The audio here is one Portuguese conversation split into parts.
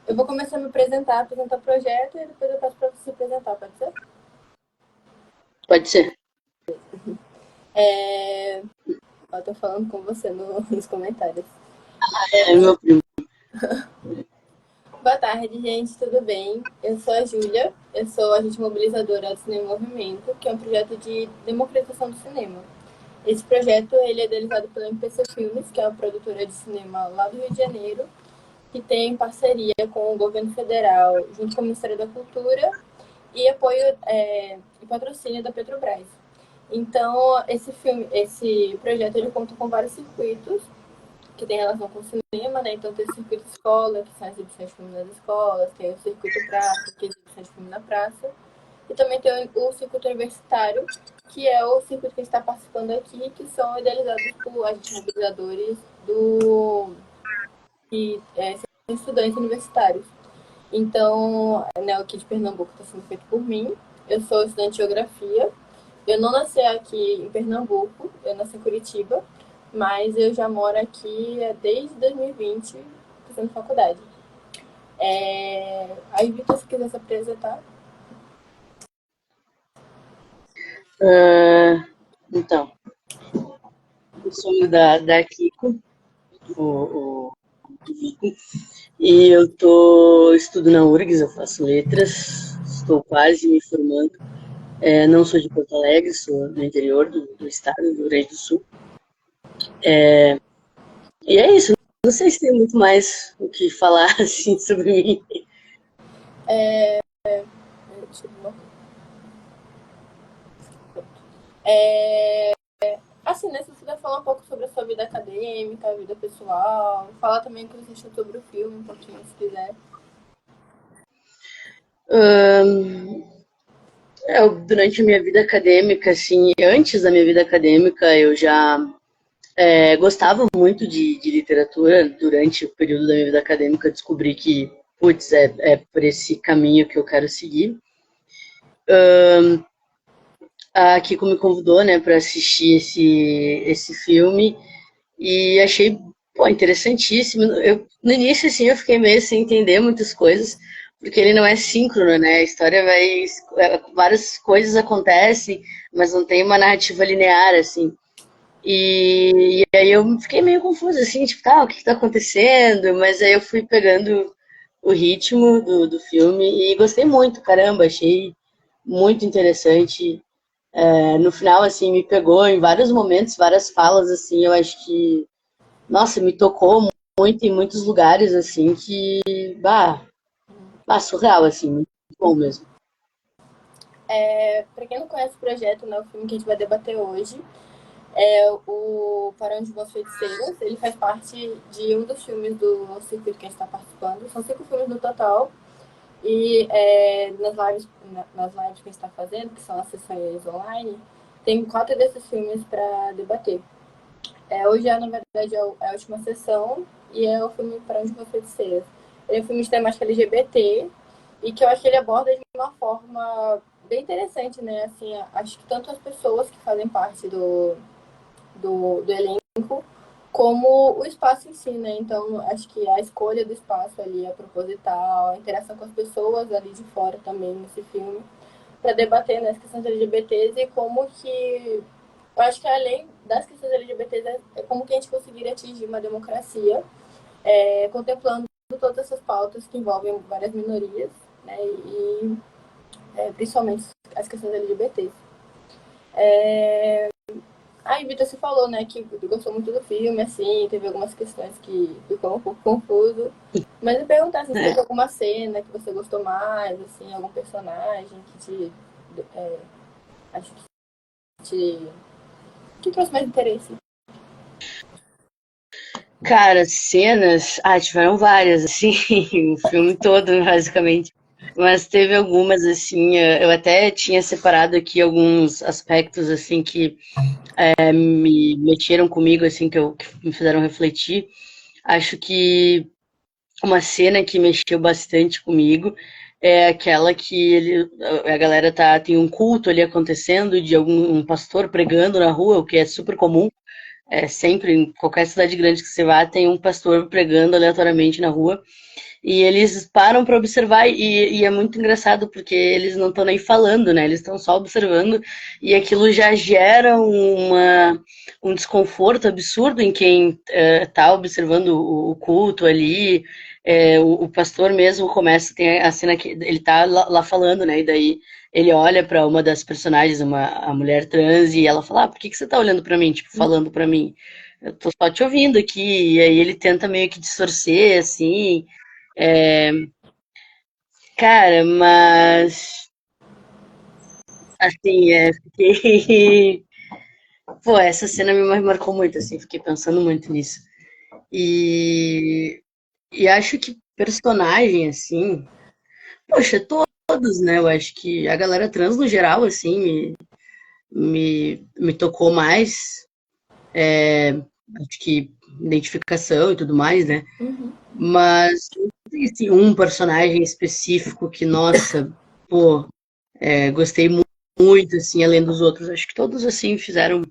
Eu vou começar a me apresentar o projeto e depois eu passo para você se apresentar, pode ser? Pode ser. Eu tô falando com você nos comentários. É meu primo. Boa tarde, gente, tudo bem? Eu sou a Júlia, eu sou agente mobilizadora do Cinema em Movimento, que é um projeto de democratização do cinema. Esse projeto ele é idealizado pela MPC Filmes, que é uma produtora de cinema lá do Rio de Janeiro, que tem parceria com o governo federal, junto com o Ministério da Cultura, e apoio e patrocínio da Petrobras. Então, esse projeto ele conta com vários circuitos que tem relação com o cinema, né? Então tem o circuito escola, que são as exibições de filme nas escolas, tem o circuito praça, que é a exibição de filme na praça, e também tem o circuito universitário, que é o circuito que a gente está participando aqui, que são idealizados por agentes mobilizadores que são estudantes universitários. Então, né, aqui de Pernambuco está sendo feito por mim. Eu sou estudante de geografia. Eu não nasci aqui em Pernambuco, eu nasci em Curitiba, mas eu já moro aqui desde 2020, fazendo faculdade. Aí, Vitor, se quiser se apresentar. Então, eu sou da Kiko, o Vico, e eu estudo na URGS, eu faço letras, estou quase me formando. Não sou de Porto Alegre, sou do interior do estado, do Rio Grande do Sul. E é isso, não sei se tem muito mais o que falar assim sobre mim. Assim, né, se você quiser falar um pouco sobre a sua vida acadêmica, a vida pessoal, falar também o que você achou sobre o filme, um pouquinho, se quiser. Durante a minha vida acadêmica, assim, antes da minha vida acadêmica, eu já gostava muito de literatura. Durante o período da minha vida acadêmica, descobri que, putz, é por esse caminho que eu quero seguir. A Kiko me convidou, né, para assistir esse filme e achei, pô, interessantíssimo. No início, assim, eu fiquei meio sem entender muitas coisas, porque ele não é síncrono, né? A história vai... Várias coisas acontecem, mas não tem uma narrativa linear, assim. E aí eu fiquei meio confusa, assim, tipo, tá, o que tá acontecendo? Mas aí eu fui pegando o ritmo do filme e gostei muito, caramba, achei muito interessante. No final, assim, me pegou em vários momentos, várias falas, assim, eu acho que, nossa, me tocou muito em muitos lugares, assim, que, surreal, assim, muito bom mesmo. Para quem não conhece o projeto, né, o filme que a gente vai debater hoje é o Para Onde Vão as Feiticeiras. Ele faz parte de um dos filmes do circuito que a gente está participando. São 5 filmes no total. E nas lives que a gente está fazendo, que são as sessões online, tem 4 desses filmes para debater. Hoje, na verdade, é a última sessão e é o filme Para Onde Vão as Feiticeiras. Ele é um filme de temática LGBT e que eu acho que ele aborda de uma forma bem interessante, né? Assim, acho que tanto as pessoas que fazem parte do elenco, como o espaço em si, né? Então, acho que a escolha do espaço ali é proposital, a interação com as pessoas ali de fora também nesse filme, para debater, né, as questões LGBTs e como que... Eu acho que além das questões LGBTs, é como que a gente conseguiria atingir uma democracia, contemplando todas essas pautas que envolvem várias minorias, né, e principalmente as questões LGBTs. Aí, Vitor, você falou, né, que gostou muito do filme, assim, teve algumas questões que ficou um pouco confuso. Mas eu perguntar se teve alguma cena que você gostou mais, assim, algum personagem que acho que trouxe mais interesse. Cara, cenas, tiveram várias, assim, o filme todo, basicamente. Mas teve algumas, assim, eu até tinha separado aqui alguns aspectos, assim, que me mexeram comigo, assim, que me fizeram refletir. Acho que uma cena que mexeu bastante comigo é aquela que a galera tem um culto ali acontecendo de um pastor pregando na rua, o que é super comum. Sempre, em qualquer cidade grande que você vá, tem um pastor pregando aleatoriamente na rua. E eles param para observar e é muito engraçado porque eles não estão nem falando, né? Eles estão só observando e aquilo já gera um desconforto absurdo em quem está observando o culto ali. O pastor mesmo começa, tem a cena que ele tá lá falando, né? E daí ele olha para uma das personagens, a mulher trans, e ela fala: por que você tá olhando para mim, tipo, falando para mim? Eu tô só te ouvindo aqui. E aí ele tenta meio que distorcer, assim. É, cara, mas assim, fiquei. Pô, essa cena me marcou muito, assim, fiquei pensando muito nisso. E, e acho que personagem, assim, poxa, todos, né? Eu acho que a galera trans no geral, assim, me tocou mais. Acho que identificação e tudo mais, né? Uhum. Mas não tem assim, um personagem específico que, nossa, pô, gostei muito, assim, além dos outros. Acho que todos, assim, fizeram.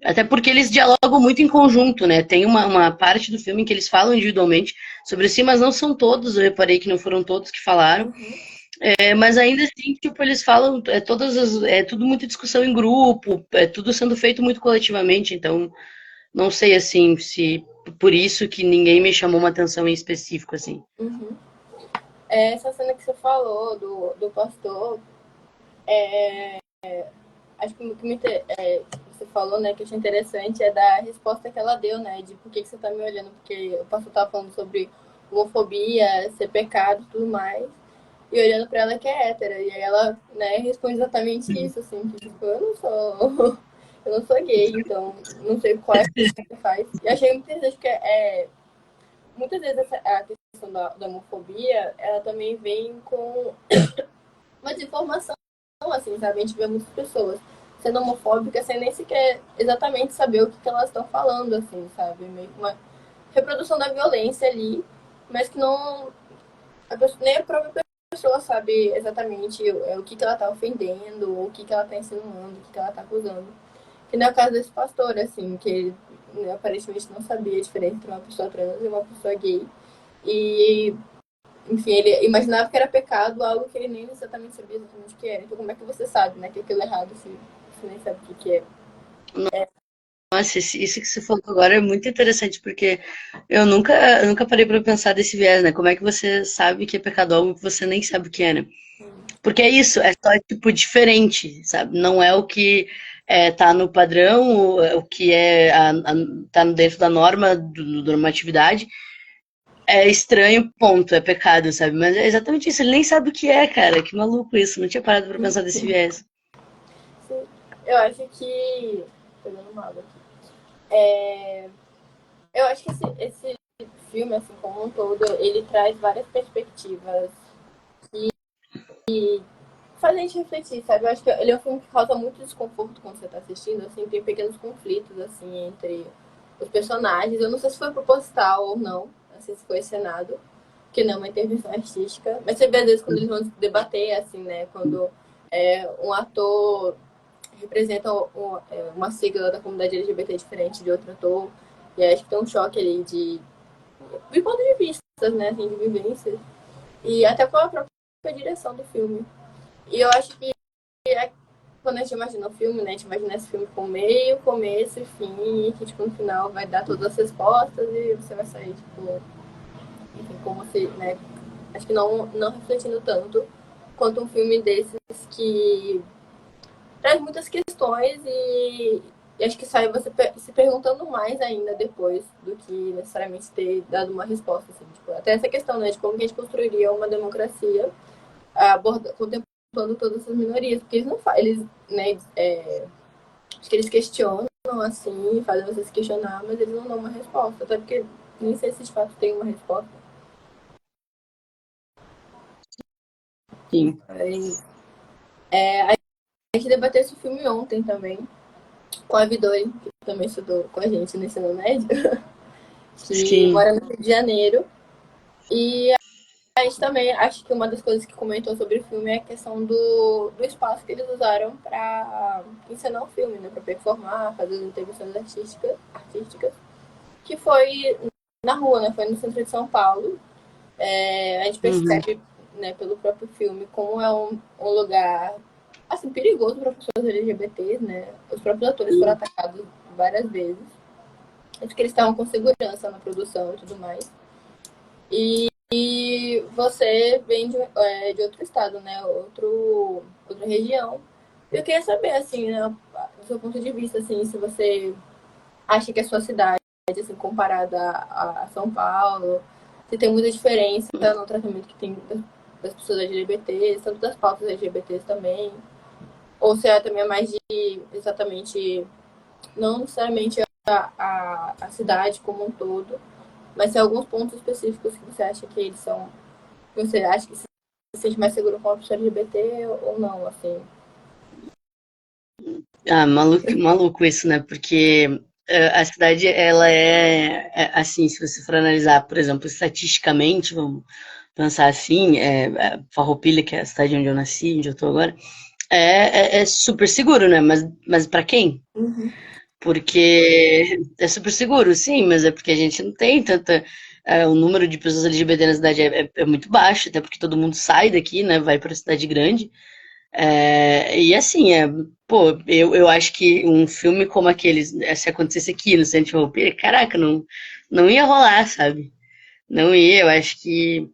Até porque eles dialogam muito em conjunto, né? Tem uma parte do filme em que eles falam individualmente sobre si, mas não são todos. Eu reparei que não foram todos que falaram. Uhum. Mas ainda assim, tipo, eles falam, é tudo muita discussão em grupo, é tudo sendo feito muito coletivamente. Então, não sei, assim, se por isso que ninguém me chamou uma atenção em específico, assim. Uhum. Essa cena que você falou do pastor, acho que o que você falou, né, que eu achei interessante é da resposta que ela deu, né, de por que você tá me olhando, porque o pastor tava falando sobre homofobia, ser pecado e tudo mais, e olhando pra ela que é hétera, e aí ela, né, responde exatamente isso, assim, que tipo, eu não sou, eu não sou gay, então não sei qual é que você faz. E achei muito interessante porque muitas vezes a questão da homofobia, ela também vem com uma desinformação, assim, sabe? A gente vê muitas pessoas sendo homofóbicas sem nem sequer exatamente saber o que elas estão falando, assim, sabe? Meio que uma reprodução da violência ali, mas que não. Nem a própria pessoa sabe exatamente o que ela está ofendendo, o que ela está insinuando, o que ela está acusando. Que não é o caso desse pastor, assim, que ele, né, aparentemente não sabia a diferença entre uma pessoa trans e uma pessoa gay. E enfim, ele imaginava que era pecado algo que ele nem exatamente sabia exatamente o que era. Então, como é que você sabe, né, que aquilo é errado se você nem sabe o que é? Nossa, isso que você falou agora é muito interessante, porque eu nunca parei para pensar desse viés, né? Como é que você sabe que é pecado algo que você nem sabe o que é, né? Porque é isso, é só tipo diferente, sabe? Não é o que tá no padrão, o que tá dentro da norma, da normatividade. É estranho, ponto, é pecado, sabe? Mas é exatamente isso, ele nem sabe o que é, cara. Que maluco isso, não tinha parado pra pensar desse viés. Sim. Eu acho que. Tô dando mal aqui. Eu acho que esse filme, assim, como um todo, ele traz várias perspectivas e faz a gente refletir, sabe? Eu acho que ele é um filme que causa muito desconforto quando você tá assistindo, assim, tem pequenos conflitos, assim, entre os personagens. Eu não sei se foi proposital ou não, não sei se foi encenado, que não é uma intervenção artística, mas você vê às vezes quando eles vão debater, assim, né? Quando um ator representa uma sigla da comunidade LGBT diferente de outro ator, e aí acho que tem um choque ali de ponto de vista, né? Assim, de vivências, e até com a própria direção do filme. E eu acho que quando a gente imagina o filme, né? A gente imagina esse filme com meio, começo e fim, e que tipo, no final vai dar todas as respostas e você vai sair, tipo, enfim, como se, né? Acho que não refletindo tanto quanto um filme desses que traz muitas questões e acho que sai você se perguntando mais ainda depois do que necessariamente ter dado uma resposta. Assim, tipo, até essa questão, né, de como que a gente construiria uma democracia contemplando todas essas minorias, porque eles não fazem, eles, né, acho que eles questionam assim, fazem você se questionar, mas eles não dão uma resposta, até porque nem sei se de fato tem uma resposta. Sim. Aí, a gente debateu esse filme ontem também, com a Vidori, que também estudou com a gente no ensino médio, que Sim. mora no Rio de Janeiro. E a gente também, acho que uma das coisas que comentou sobre o filme é a questão do espaço que eles usaram para encenar o filme, né? Para performar, fazer as intervenções artísticas, que foi na rua, né? Foi no centro de São Paulo. A gente Uhum. percebe, né, pelo próprio filme, como é um lugar assim, perigoso para pessoas LGBTs, né? Os próprios atores foram atacados várias vezes. Acho que eles estavam com segurança na produção e tudo mais. E você vem de outro estado, né? Outra região. Eu queria saber, assim, né, do seu ponto de vista, assim, se você acha que a sua cidade, assim, comparada a São Paulo, se tem muita diferença no tratamento que tem das pessoas LGBTs, tanto das pautas LGBTs também, ou se é também mais de exatamente, não necessariamente a cidade como um todo, mas se há alguns pontos específicos que você acha que eles são. Você acha que se sente mais seguro com a pessoa LGBT ou não, assim? Ah, maluco, maluco isso, né? Porque a cidade, ela assim, se você for analisar, por exemplo, estatisticamente, vamos pensar assim, Farroupilha, que é a cidade onde eu nasci, onde eu tô agora, é super seguro, né? Mas para quem? Uhum. Porque é super seguro, sim, mas é porque a gente não tem tanta. O número de pessoas LGBT na cidade é muito baixo, até porque todo mundo sai daqui, né? Vai para cidade grande. E assim, pô, eu acho que um filme como aqueles, se acontecesse aqui no Centro de Farroupilha, caraca, não ia rolar, sabe? Não ia, eu acho que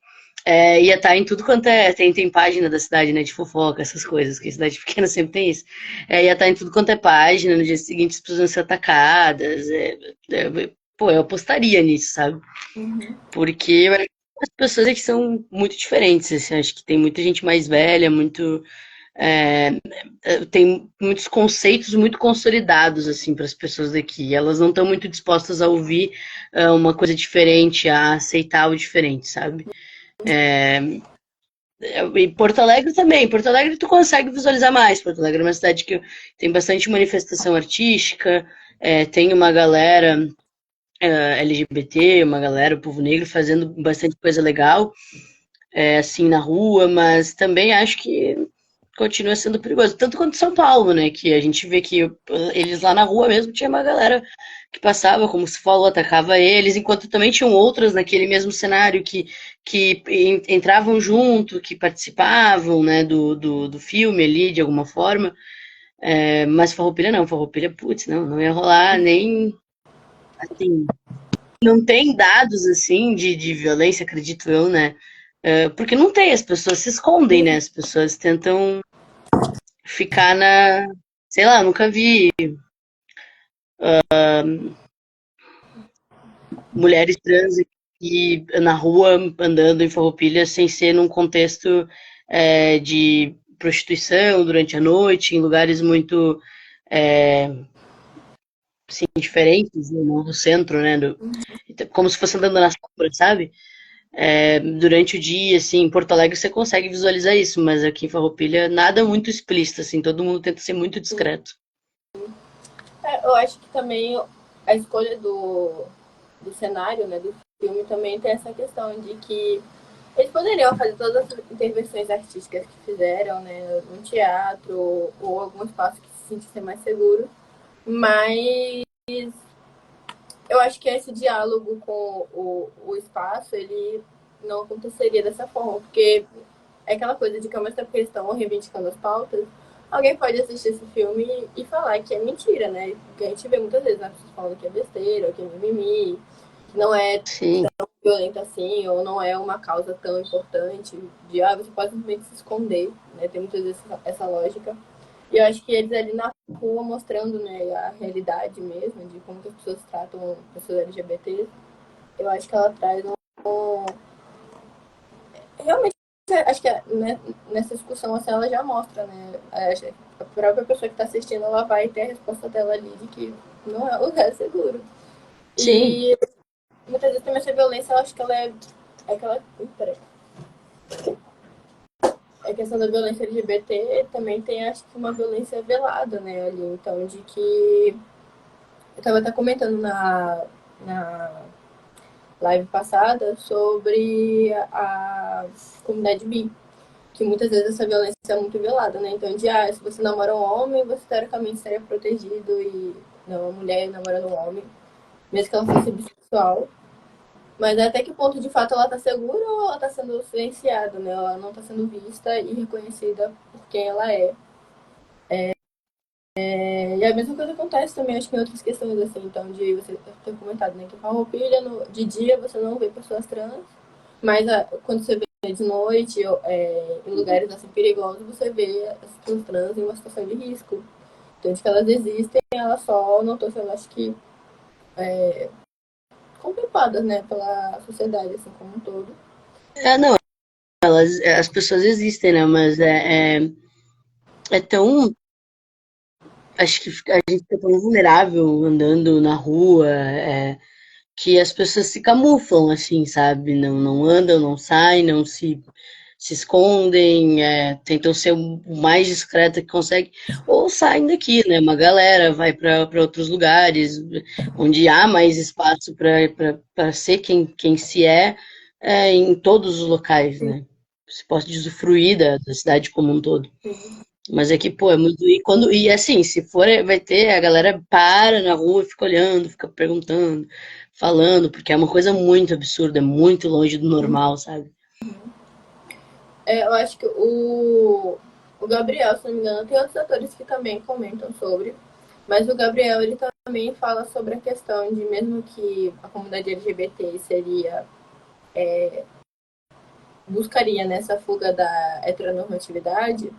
ia estar em tudo quanto tem página da cidade, né, de fofoca, essas coisas, que cidade pequena sempre tem isso. Ia estar em tudo quanto é página, no dia seguinte as pessoas vão ser atacadas. Pô, eu apostaria nisso, sabe? Uhum. Porque eu acho que as pessoas aqui são muito diferentes, assim, acho que tem muita gente mais velha, é, tem muitos conceitos muito consolidados assim para as pessoas daqui. Elas não estão muito dispostas a ouvir uma coisa diferente, a aceitar o diferente, sabe? E Porto Alegre também. Porto Alegre tu consegue visualizar mais. Porto Alegre é uma cidade que tem bastante manifestação artística, tem uma galera LGBT, uma galera, o povo negro fazendo bastante coisa legal, assim, na rua, mas também acho que continua sendo perigoso. Tanto quanto São Paulo, né? Que a gente vê que eles lá na rua mesmo tinha uma galera que passava, como se falou, atacava eles, enquanto também tinham outras naquele mesmo cenário que entravam junto, que participavam, né, do filme ali, de alguma forma. Mas Farroupilha não, Farroupilha, putz, não ia rolar nem, assim, não tem dados, assim, de violência, acredito eu, né? Porque não tem, as pessoas se escondem, né? As pessoas tentam ficar sei lá, nunca vi mulheres trans aqui na rua andando em Farroupilha sem ser num contexto de prostituição durante a noite, em lugares muito assim, diferentes, né, no centro, né? Como se fosse andando na sombra, sabe? Durante o dia, assim, em Porto Alegre você consegue visualizar isso, mas aqui em Farroupilha nada muito explícito, assim, todo mundo tenta ser muito discreto. Eu acho que também a escolha do cenário, né, do filme, também tem essa questão de que eles poderiam fazer todas as intervenções artísticas que fizeram, né, no teatro ou algum espaço que se sentisse mais seguro, mas eu acho que esse diálogo com o espaço, ele não aconteceria dessa forma, porque é aquela coisa de que ao mesmo tempo que eles estão reivindicando as pautas, alguém pode assistir esse filme e falar que é mentira, né? Porque a gente vê muitas vezes as pessoas falando que é besteira, que é mimimi, que não é Sim, violento assim, ou não é uma causa tão importante, de você pode simplesmente se esconder, né? Tem muitas vezes essa lógica. E eu acho que eles ali na rua mostrando, né, a realidade mesmo, de como que as pessoas tratam pessoas LGBT, eu acho que ela traz realmente, acho que né, nessa discussão assim, ela já mostra, né? A própria pessoa que está assistindo, ela vai ter a resposta dela ali de que não é um lugar seguro. sim. E muitas vezes também essa violência, eu acho que ela é aquela. Peraí. A questão da violência LGBT também tem, acho que, uma violência velada, né, ali. Então, de que. Eu estava até comentando na live passada sobre a comunidade bi, que muitas vezes essa violência é muito velada, né? Então, se você namora um homem, você teoricamente seria protegido e não, uma mulher namorando um homem, mesmo que ela fosse bissexual. Mas até que ponto, de fato, ela está segura ou ela está sendo silenciada, né? Ela não está sendo vista e reconhecida por quem ela é. E a mesma coisa acontece também, acho que em outras questões, assim, então, de você ter comentado, né? Que com a roupilha, de dia você não vê pessoas trans, mas quando você vê de noite, em lugares assim perigosos, você vê as pessoas trans em uma situação de risco. Então, de que elas existem, elas só não estão sendo, acho que, contempladas, né, pela sociedade, assim, como um todo. Não, as pessoas existem, né? Mas é tão. Acho que a gente fica tão vulnerável andando na rua, que as pessoas se camuflam, assim, sabe? Não andam, não saem, não se escondem, tentam ser o mais discreta que consegue, ou saem daqui, né? Uma galera vai para outros lugares, onde há mais espaço para ser quem se em todos os locais, Sim, né? Se pode usufruir da cidade como um todo. sim. Mas é que, pô, é muito. E assim, se for, vai ter, a galera para na rua, fica olhando, fica perguntando, falando, porque é uma coisa muito absurda, é muito longe do normal, sabe? Eu acho que o Gabriel, se não me engano, tem outros atores que também comentam sobre, mas o Gabriel, ele também fala sobre a questão de, mesmo que a comunidade LGBT buscaria nessa fuga da heteronormatividade,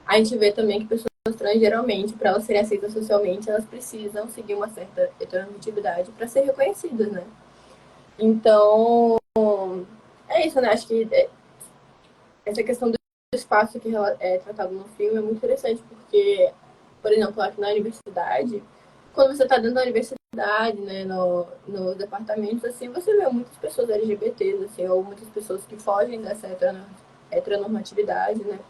a gente vê também que pessoas trans, geralmente, para elas serem aceitas socialmente, elas precisam seguir uma certa heteronormatividade para ser reconhecidas, né? Então, é isso, né? Acho que essa questão do espaço que é tratado no filme é muito interessante, porque, por exemplo, aqui na universidade, quando você está dentro da universidade, né, nos departamentos, assim, você vê muitas pessoas LGBTs, assim, ou muitas pessoas que fogem dessa heteronormatividade, né,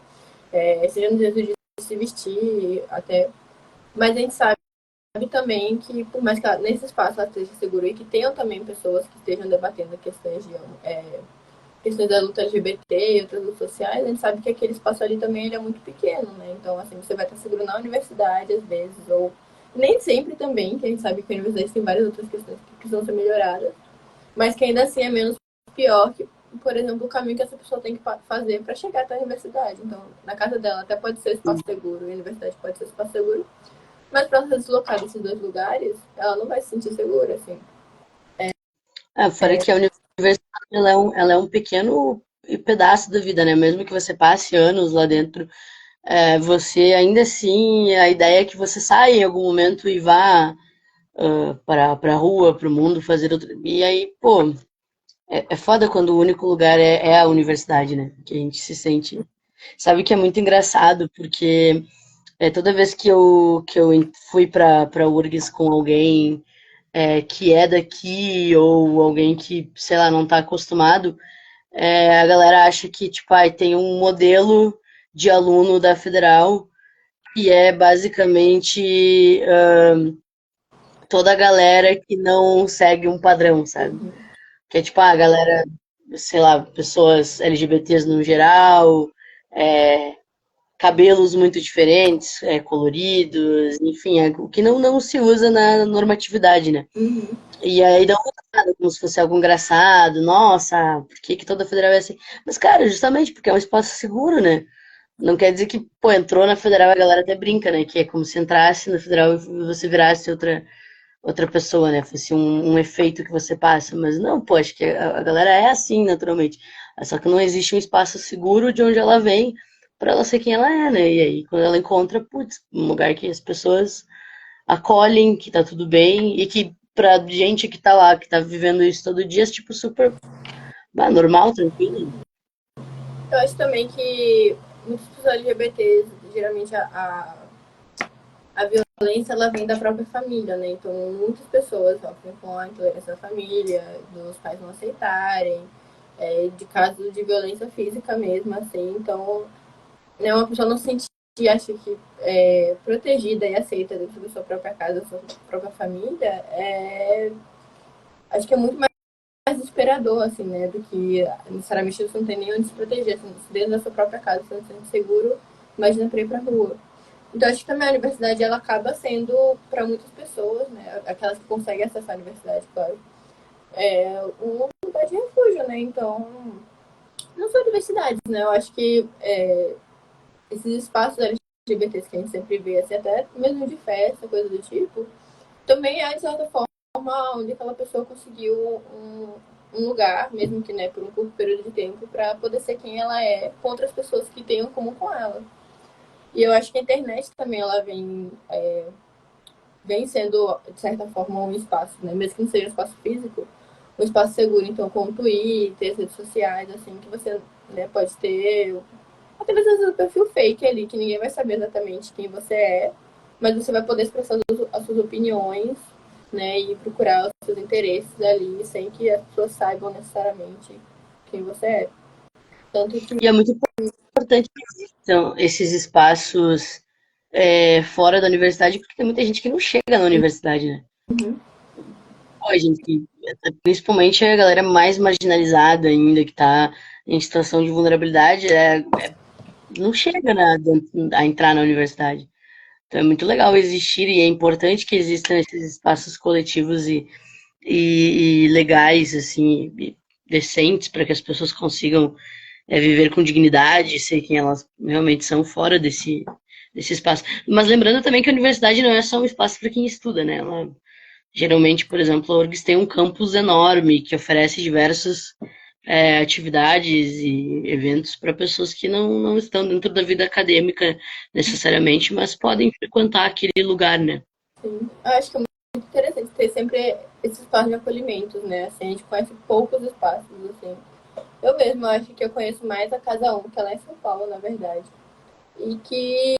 seja no jeito de se vestir, até. Mas a gente sabe também que, por mais que nesse espaço ela esteja segura e que tenham também pessoas que estejam debatendo questões questões da luta LGBT e outras lutas sociais, a gente sabe que aquele espaço ali também ele é muito pequeno, né? Então, assim, você vai estar seguro na universidade, às vezes, ou nem sempre também, que a gente sabe que a universidade tem várias outras questões que precisam ser melhoradas, mas que ainda assim é menos pior que, por exemplo, o caminho que essa pessoa tem que fazer para chegar até a universidade. Então, na casa dela até pode ser espaço seguro, a universidade pode ser espaço seguro, mas para ela se deslocar desses dois lugares, ela não vai se sentir segura, assim. Fora que a universidade ela é um pequeno pedaço da vida, né? Mesmo que você passe anos lá dentro, você ainda assim, a ideia é que você saia em algum momento e vá para a rua, para o mundo, fazer outro. E aí, pô, é foda quando o único lugar é a universidade, né? Que a gente se sente. Sabe que é muito engraçado, porque toda vez que eu fui para URGS com alguém que é daqui, ou alguém que, sei lá, não tá acostumado, a galera acha que, tipo, tem um modelo de aluno da Federal, que é basicamente toda a galera que não segue um padrão, sabe? Uhum. Que é tipo, a galera, sei lá, pessoas LGBTs no geral, é, cabelos muito diferentes, coloridos, enfim, o que não se usa na normatividade, né? Uhum. E aí dá uma risada, como se fosse algo engraçado, nossa, por que que toda federal é assim? Mas, cara, justamente porque é um espaço seguro, né? Não quer dizer que, pô, entrou na federal, a galera até brinca, né? Que é como se entrasse na federal e você virasse outra pessoa, né? Fosse um efeito que você passa. Mas não, pô, acho que a galera é assim, naturalmente. Só que não existe um espaço seguro de onde ela vem para ela ser quem ela é, né? E aí, quando ela encontra, putz, um lugar que as pessoas acolhem, que tá tudo bem, e que pra gente que tá lá, que tá vivendo isso todo dia, é tipo super normal, tranquilo. Eu acho também que muitas pessoas LGBTs, geralmente a violência ela vem da própria família, né? Então, muitas pessoas sofrem com a intolerância da família, dos pais não aceitarem, de casos de violência física mesmo, assim. Então, né, uma pessoa não se sentir, acha que protegida e aceita dentro da sua própria casa, da sua própria família, acho que é muito mais desesperador, assim, né? Do que necessariamente você não tem nem onde se proteger, assim, dentro da sua própria casa, você não se sente seguro, imagina pra ir pra rua. Então, acho que também a universidade ela acaba sendo, para muitas pessoas, né, aquelas que conseguem acessar a universidade, claro, um lugar de refúgio, né? Então, não só diversidades, né? Eu acho que esses espaços LGBTs que a gente sempre vê, assim, até mesmo de festa, coisa do tipo, também é, de certa forma, onde aquela pessoa conseguiu um lugar, mesmo que né, por um curto período de tempo, para poder ser quem ela é com outras pessoas que tenham comum com ela. E eu acho que a internet também ela vem sendo, de certa forma, um espaço, né? Mesmo que não seja um espaço físico, um espaço seguro, então, com o Twitter, as redes sociais, assim, que você né, pode ter até mesmo um perfil fake ali, que ninguém vai saber exatamente quem você é, mas você vai poder expressar as suas opiniões, né, e procurar os seus interesses ali, sem que as pessoas saibam necessariamente quem você é. Tanto que E é muito importante que existam esses espaços fora da universidade, porque tem muita gente que não chega na universidade, né? Pô, gente, principalmente a galera mais marginalizada ainda, que está em situação de vulnerabilidade, não chega a entrar na universidade. Então é muito legal existir e é importante que existam esses espaços coletivos e legais, assim, e decentes, para que as pessoas consigam viver com dignidade, ser quem elas realmente são fora desse espaço. Mas lembrando também que a universidade não é só um espaço para quem estuda, né? Ela, geralmente, por exemplo, a URGS tem um campus enorme que oferece diversas atividades e eventos para pessoas que não estão dentro da vida acadêmica necessariamente, mas podem frequentar aquele lugar, né? sim, eu acho que é muito interessante ter sempre esse espaço de acolhimento, né? Assim, a gente conhece poucos espaços, assim. Eu mesma acho que eu conheço mais a Casa 1, que ela é em São Paulo, na verdade. E que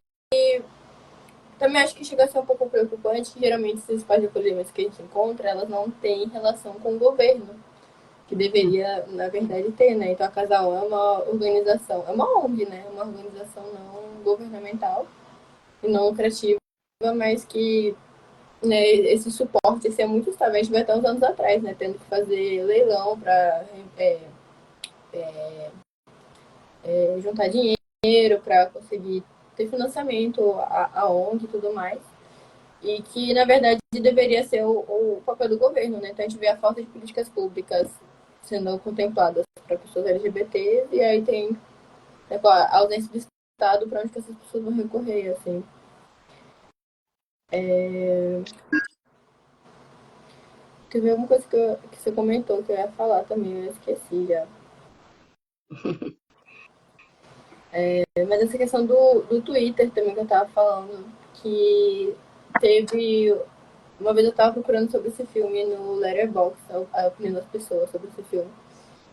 também acho que chega a ser um pouco preocupante que geralmente esses espaços de acolhimento que a gente encontra, elas não têm relação com o governo, que deveria, na verdade, ter, né? Então a Casal é uma organização, é uma ONG, né? Uma organização não governamental e não lucrativa, mas que né, esse suporte esse é muito estável. A gente vai até uns anos atrás, né? Tendo que fazer leilão para juntar dinheiro, para conseguir ter financiamento, a ONG e tudo mais. E que, na verdade, deveria ser o papel do governo, né? Então a gente vê a falta de políticas públicas sendo contempladas para pessoas LGBTs, e aí tem né, a ausência do Estado para onde que essas pessoas vão recorrer, assim. Teve alguma coisa que você comentou que eu ia falar também, eu esqueci já. Mas essa questão do Twitter também que eu tava falando, que teve. Uma vez eu tava procurando sobre esse filme no Letterboxd, a opinião das pessoas sobre esse filme.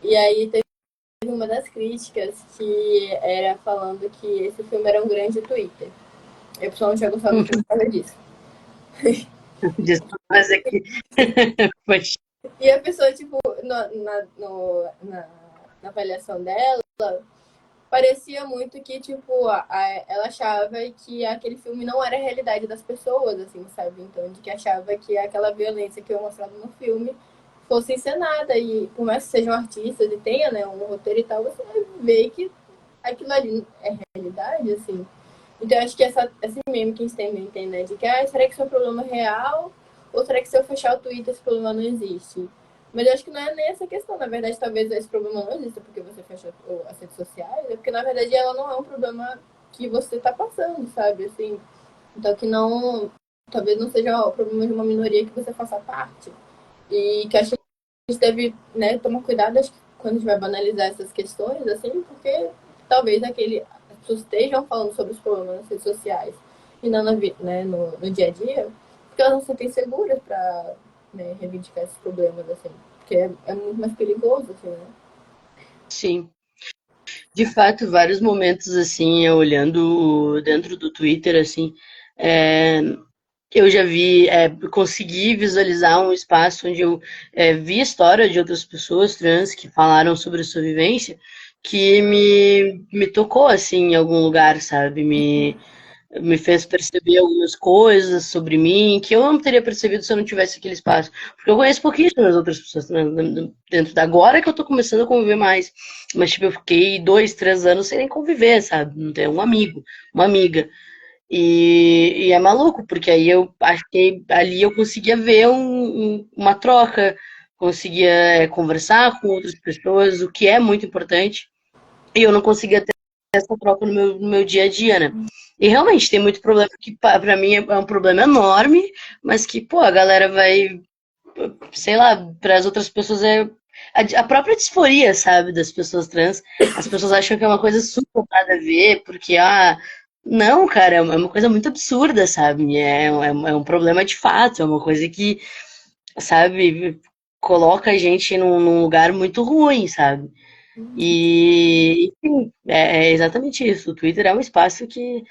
E aí teve uma das críticas que era falando que esse filme era um grande Twitter. Eu pessoalmente tinha gostado do filme por causa disso. Mas é que. Poxa, E a pessoa, tipo, na avaliação dela, parecia muito que, tipo, ela achava que aquele filme não era a realidade das pessoas, assim, sabe? Então, de que achava que aquela violência que eu mostrava no filme fosse encenada. E por mais que sejam artistas e tenha, né, um roteiro e tal, você vê que aquilo ali é realidade, assim. Então, eu acho que esse meme que a gente tem na internet, de que, será que isso é um problema real? Ou será que se eu fechar o Twitter esse problema não existe? Mas eu acho que não é nem essa questão. Na verdade, talvez esse problema não exista porque você fecha as redes sociais. É porque, na verdade, ela não é um problema que você está passando, sabe? Assim, então, que não... Talvez não seja o problema de uma minoria que você faça parte. E que acho que a gente deve né, tomar cuidado acho que quando a gente vai banalizar essas questões, assim, porque talvez as pessoas estejam falando sobre os problemas nas redes sociais e não né, no dia a dia, porque elas não se sentem seguras para né, reivindicar esses problemas, assim, porque é muito mais perigoso, assim, né? sim. De fato, vários momentos, assim, eu olhando dentro do Twitter, assim, é, eu já consegui visualizar um espaço onde eu vi a história de outras pessoas trans que falaram sobre a sua vivência, que me tocou, assim, em algum lugar, sabe? Me fez perceber algumas coisas sobre mim que eu não teria percebido se eu não tivesse aquele espaço. Porque eu conheço pouquíssimas outras pessoas né, dentro da agora que eu tô começando a conviver mais. Mas, tipo, eu fiquei 2, 3 anos sem nem conviver, sabe? Não ter um amigo, uma amiga. E é maluco, porque aí eu acho que ali eu conseguia ver uma troca, conseguia conversar com outras pessoas, o que é muito importante, e eu não conseguia ter essa troca no meu dia a dia, né? E realmente tem muito problema que pra mim é um problema enorme, mas que, pô, a galera vai, sei lá, para as outras pessoas é a própria disforia, sabe, das pessoas trans. As pessoas acham que é uma coisa super nada a ver, porque, não, cara, é uma coisa muito absurda, sabe? É um problema de fato, é uma coisa que, sabe, coloca a gente num lugar muito ruim, sabe? E, enfim, é exatamente isso. O Twitter é um espaço que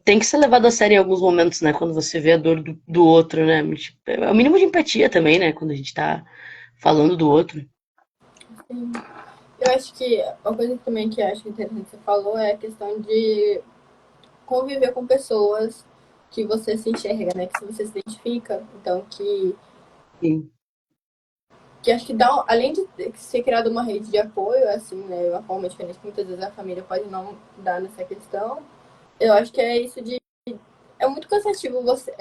tem que ser levado a sério em alguns momentos, né? Quando você vê a dor do outro, né? Tipo, é o mínimo de empatia também, né? Quando a gente tá falando do outro. Sim. Eu acho que uma coisa também que eu acho interessante que você falou é a questão de conviver com pessoas que você se enxerga, né? Que você se identifica. Então, Sim, que acho que dá, além de ser criada uma rede de apoio, assim, né? Uma forma diferente que muitas vezes a família pode não dar nessa questão. Eu acho que é isso de é muito cansativo você,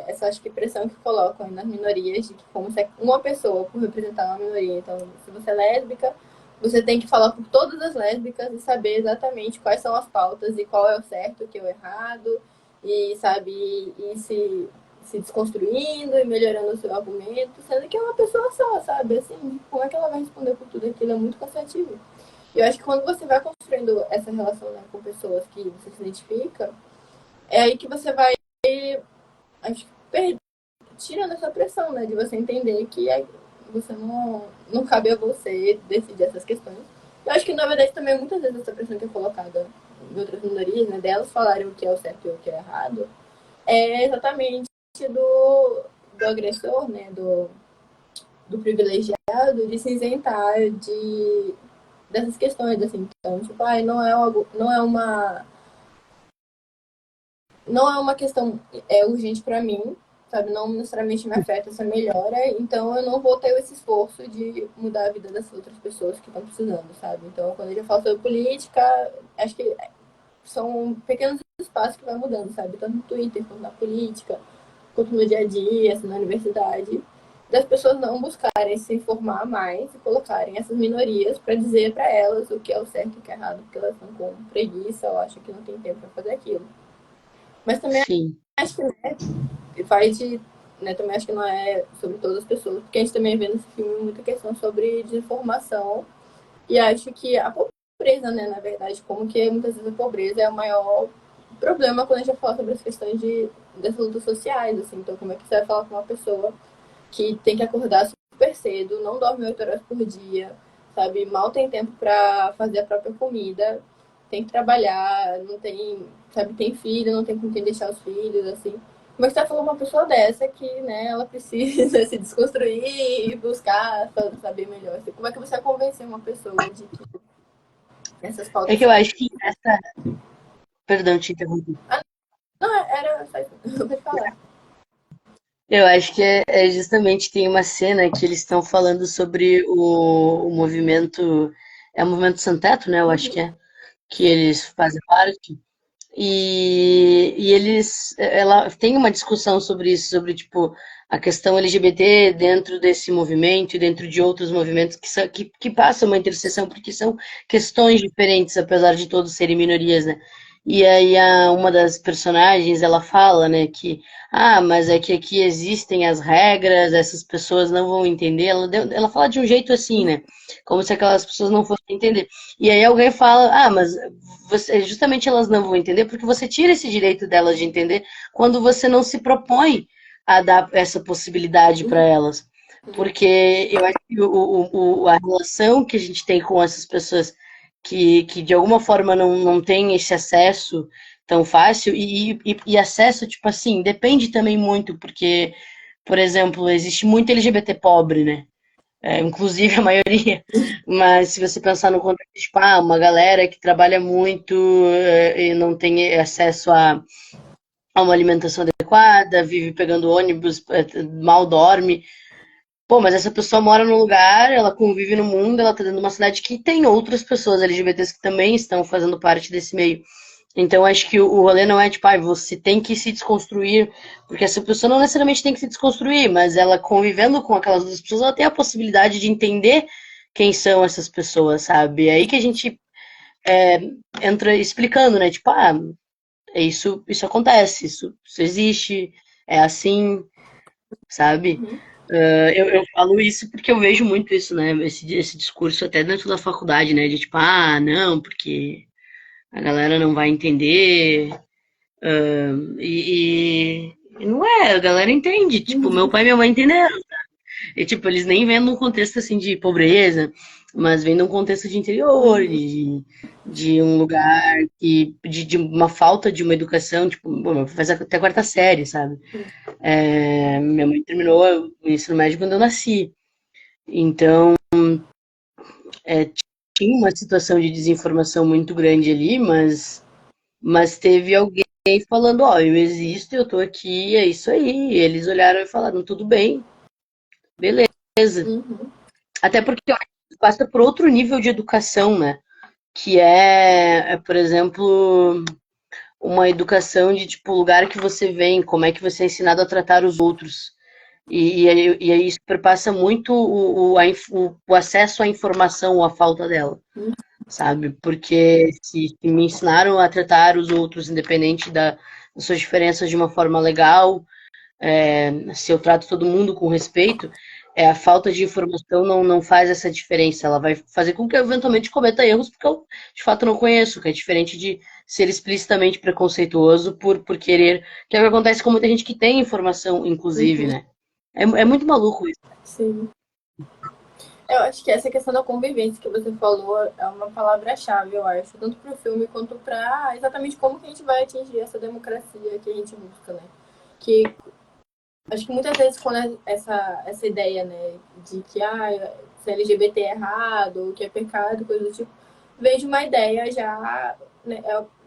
essa acho que pressão que colocam nas minorias, de que como se é uma pessoa por representar uma minoria. Então, se você é lésbica, você tem que falar por todas as lésbicas e saber exatamente quais são as pautas e qual é o certo, o que é o errado, e sabe, e se desconstruindo e melhorando o seu argumento, sendo que é uma pessoa só, sabe? Assim, como é que ela vai responder por tudo aquilo? É muito cansativo. E eu acho que quando você vai construindo essa relação, né, com pessoas que você se identifica, é aí que você vai, acho que, tirando essa pressão, né? De você entender que você não cabe a você decidir essas questões. Eu acho que, na verdade, também muitas vezes essa pressão que é colocada em outras minorias, né? Delas falarem o que é o certo e o que é errado, é exatamente do agressor, né? Do privilegiado, de se isentar dessas questões, assim. Então, tipo, não é uma questão urgente para mim, sabe? Não necessariamente me afeta essa melhora, então eu não vou ter esse esforço de mudar a vida das outras pessoas que estão precisando, sabe? Então, quando a gente fala sobre política, acho que são pequenos espaços que vai mudando, sabe? Tanto no Twitter, quanto na política, quanto no dia a dia, assim, na universidade, das pessoas não buscarem se informar mais e colocarem essas minorias para dizer para elas o que é o certo e o que é errado, porque elas estão com preguiça ou acham que não tem tempo para fazer aquilo. Mas também sim. acho que, né, vai de. Né, também acho que não é sobre todas as pessoas, porque a gente também vê nesse filme muita questão sobre desinformação. E acho que a pobreza, né, na verdade, como que muitas vezes a pobreza é o maior problema quando a gente vai falar sobre as questões das lutas sociais, assim. Então, como é que você vai falar com uma pessoa que tem que acordar super cedo, não dorme 8 horas por dia, sabe? Mal tem tempo para fazer a própria comida, tem que trabalhar, não tem, sabe, tem filho, não tem com quem deixar os filhos, assim. Como é que você vai falar uma pessoa dessa que, né, ela precisa se desconstruir e buscar saber melhor? Assim, como é que você vai convencer uma pessoa de que essas É pautas que eu são. acho que essa. Perdão, te interrompi. Não, era só isso. Pode falar. Eu acho que justamente tem uma cena que eles estão falando sobre o movimento. É o movimento Sem Teto, né? Eu acho que eles fazem parte. E ela tem uma discussão sobre isso, sobre tipo a questão LGBT dentro desse movimento e dentro de outros movimentos que passam uma interseção, porque são questões diferentes, apesar de todos serem minorias, né? E aí uma das personagens ela fala, né, que mas é que aqui existem as regras, essas pessoas não vão entender. Ela fala de um jeito assim, né? Como se aquelas pessoas não fossem entender. E aí alguém fala, mas justamente elas não vão entender porque você tira esse direito delas de entender quando você não se propõe a dar essa possibilidade para elas. Porque eu acho que a relação que a gente tem com essas pessoas que de alguma forma não tem esse acesso tão fácil, e acesso, tipo assim, depende também muito, porque, por exemplo, existe muito LGBT pobre, né? Inclusive a maioria, mas se você pensar no contexto, tipo, uma galera que trabalha muito e não tem acesso a uma alimentação adequada, vive pegando ônibus, mal dorme. Pô, mas essa pessoa mora num lugar, ela convive no mundo, ela tá dentro de uma cidade que tem outras pessoas LGBTs que também estão fazendo parte desse meio. Então, acho que o rolê não é tipo, ah, você tem que se desconstruir, porque essa pessoa não necessariamente tem que se desconstruir, mas ela convivendo com aquelas outras pessoas, ela tem a possibilidade de entender quem são essas pessoas, sabe? É aí que a gente entra explicando, né? Tipo, ah, isso acontece, isso existe, é assim, sabe? Uhum. Eu falo isso porque eu vejo muito isso, né? Esse discurso até dentro da faculdade, né? De tipo, ah, não, porque a galera não vai entender. E não é, a galera entende. Tipo, meu pai e minha mãe entenderam. E, tipo, eles nem vêm num contexto, assim, de pobreza, mas vêm num contexto de interior, Uhum. de um lugar de uma falta de uma educação, tipo, bom, meu pai faz até a quarta série, sabe? Minha mãe terminou o ensino médio quando eu nasci. Então, tinha uma situação de desinformação muito grande ali, mas teve alguém falando, ó, eu existo, eu tô aqui, é isso aí. E eles olharam e falaram, tudo bem, beleza. Uhum. Até porque eu acho que passa por outro nível de educação, né? Que por exemplo, uma educação de tipo lugar que você vem, como é que você é ensinado a tratar os outros. E aí isso perpassa muito o acesso à informação ou a falta dela, Uhum. sabe? Porque se me ensinaram a tratar os outros, independente das suas diferenças, de uma forma legal, se eu trato todo mundo com respeito, a falta de informação não faz essa diferença. Ela vai fazer com que eu eventualmente cometa erros porque eu de fato não conheço, que é diferente de ser explicitamente preconceituoso por querer. Que é o que acontece com muita gente que tem informação, inclusive, Uhum. né? É muito maluco isso. Sim. Eu acho que essa questão da convivência que você falou é uma palavra-chave, eu acho, tanto para o filme quanto para exatamente como que a gente vai atingir essa democracia que a gente busca, né? Que acho que muitas vezes quando essa ideia, né, de que se LGBT é errado, que é pecado, coisa do tipo, vem de uma ideia já, né,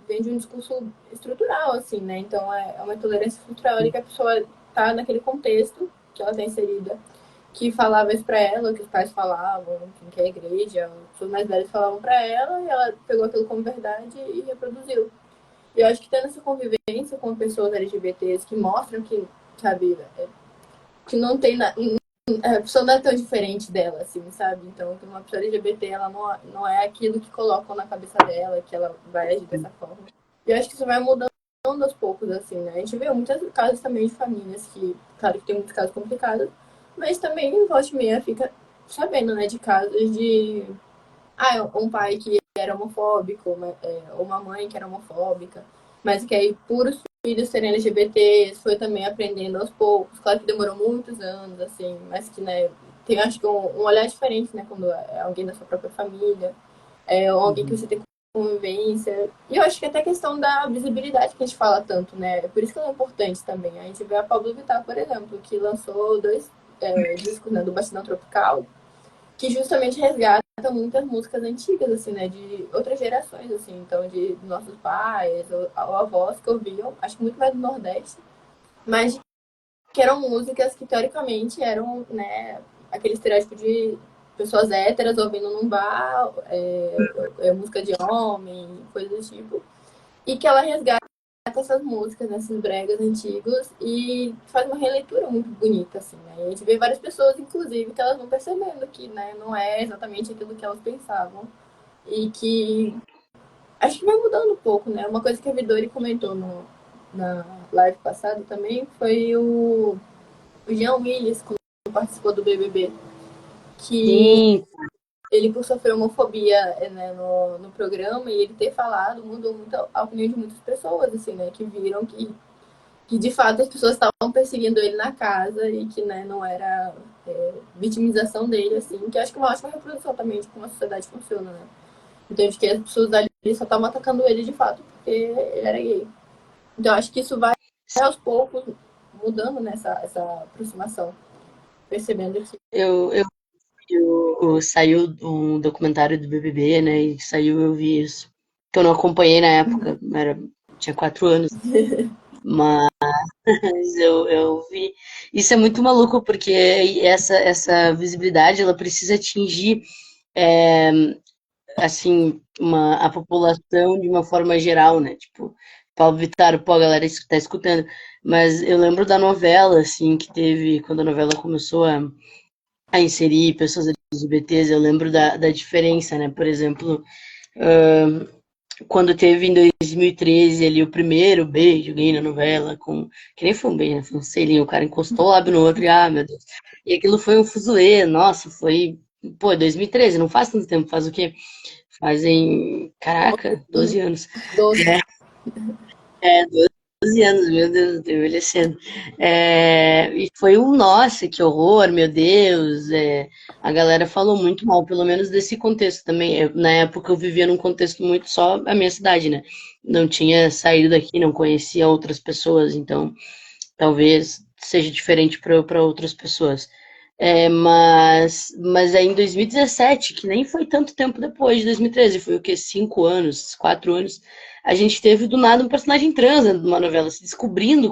vem de um discurso estrutural, assim, né? Então é uma intolerância estrutural de que a pessoa tá naquele contexto que ela está inserida, que falava isso pra ela, que os pais falavam, que a igreja, os pessoas mais velhos falavam pra ela, e ela pegou aquilo como verdade e reproduziu. E eu acho que tendo essa convivência com pessoas LGBTs que mostram que, sabe, que não tem nada. A pessoa não é tão diferente dela, assim, sabe? Então, uma pessoa LGBT, ela não é aquilo que colocam na cabeça dela, que ela vai agir dessa forma. E eu acho que isso vai mudando aos poucos, assim, né? A gente vê muitos casos também de famílias que, claro que tem muitos casos complicados, mas também, volta e meia, fica sabendo, né, de casos de um pai que era homofóbico, uma mãe que era homofóbica, mas que aí, por os filhos serem LGBTs, foi também aprendendo aos poucos. Claro que demorou muitos anos, assim, mas que, né, tem acho que um olhar diferente, né, quando é alguém da sua própria família, ou alguém que Uhum. você tem convivência. E eu acho que até a questão da visibilidade que a gente fala tanto, né, por isso que ela é importante também. A gente vê a Pablo Vittar, por exemplo, que lançou dois discos, né, do Bastidão Tropical, que justamente resgata muitas músicas antigas, assim, né, de outras gerações, assim, então de nossos pais ou avós que ouviam, acho que muito mais do Nordeste, mas que eram músicas que teoricamente eram, né, aquele estereótipo de pessoas héteras ouvindo num bar, música de homem, coisas do tipo, e que ela resgata essas músicas, né, esses bregas antigos, e faz uma releitura muito bonita, assim, né? E a gente vê várias pessoas, inclusive, que elas vão percebendo que, né, não é exatamente aquilo que elas pensavam. E que acho que vai mudando um pouco, né? Uma coisa que a Vidori comentou na live passada também foi o Jean Willis, quando participou do BBB, que Sim, ele, por sofrer homofobia, né, no programa, e ele ter falado, mudou muito a opinião de muitas pessoas, assim, né? Que viram que de fato as pessoas estavam perseguindo ele na casa e que, né, não era vitimização dele, assim, que acho que é uma ótima reprodução também de como a sociedade funciona, né? Então, de que as pessoas ali só estavam atacando ele de fato porque ele era gay. Então, acho que isso vai aos poucos mudando nessa essa aproximação, percebendo que. saiu um documentário do BBB, né? E saiu, eu vi isso. Que eu não acompanhei na época, tinha 4 anos, mas eu vi. Isso é muito maluco, porque essa visibilidade ela precisa atingir assim, a população de uma forma geral, né? Tipo, Paulo Vittar, pô, a galera tá escutando. Mas eu lembro da novela, assim, que teve, quando a novela começou a inserir pessoas LGBTs, eu lembro da diferença, né? Por exemplo, quando teve em 2013 ali o primeiro beijo gay na novela, que nem foi um beijo, né? Foi um selinho, o cara encostou o lábio no outro e, meu Deus. E aquilo foi um fuzuê, nossa, foi, pô, 2013, não faz tanto tempo, faz o quê? Fazem, caraca, 12 anos. 12. 12 anos, meu Deus, tô envelhecendo. E foi um, nossa, que horror, meu Deus. A galera falou muito mal, pelo menos desse contexto também. Na época eu vivia num contexto muito só a minha cidade, né? Não tinha saído daqui, não conhecia outras pessoas, então talvez seja diferente para outras pessoas. Mas é em 2017, que nem foi tanto tempo depois de 2013, foi o quê? 5 anos, 4 anos, a gente teve do nada um personagem trans dentro de uma novela, se descobrindo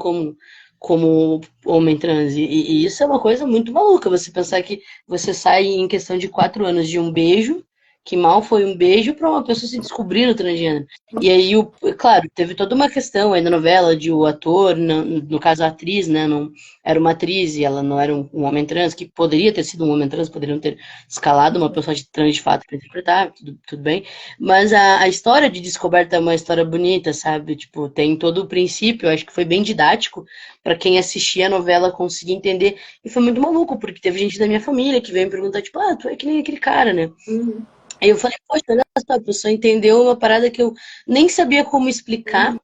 como homem trans. E isso é uma coisa muito maluca, você pensar que você sai em questão de 4 anos de um beijo, que mal foi um beijo, para uma pessoa se descobrir no transgênero. E aí, claro, teve toda uma questão aí na novela de o ator, no caso a atriz, né, não, era uma atriz e ela não era um homem trans, que poderia ter sido um homem trans, poderiam ter escalado uma pessoa de trans de fato para interpretar, tudo bem, mas a história de descoberta é uma história bonita, sabe? Tipo, tem todo o princípio, eu acho que foi bem didático para quem assistia a novela conseguir entender, e foi muito maluco, porque teve gente da minha família que veio me perguntar, tipo, tu é que nem aquele cara, né? Uhum, Aí eu falei, poxa, olha só, a pessoa entendeu uma parada que eu nem sabia como explicar, uhum.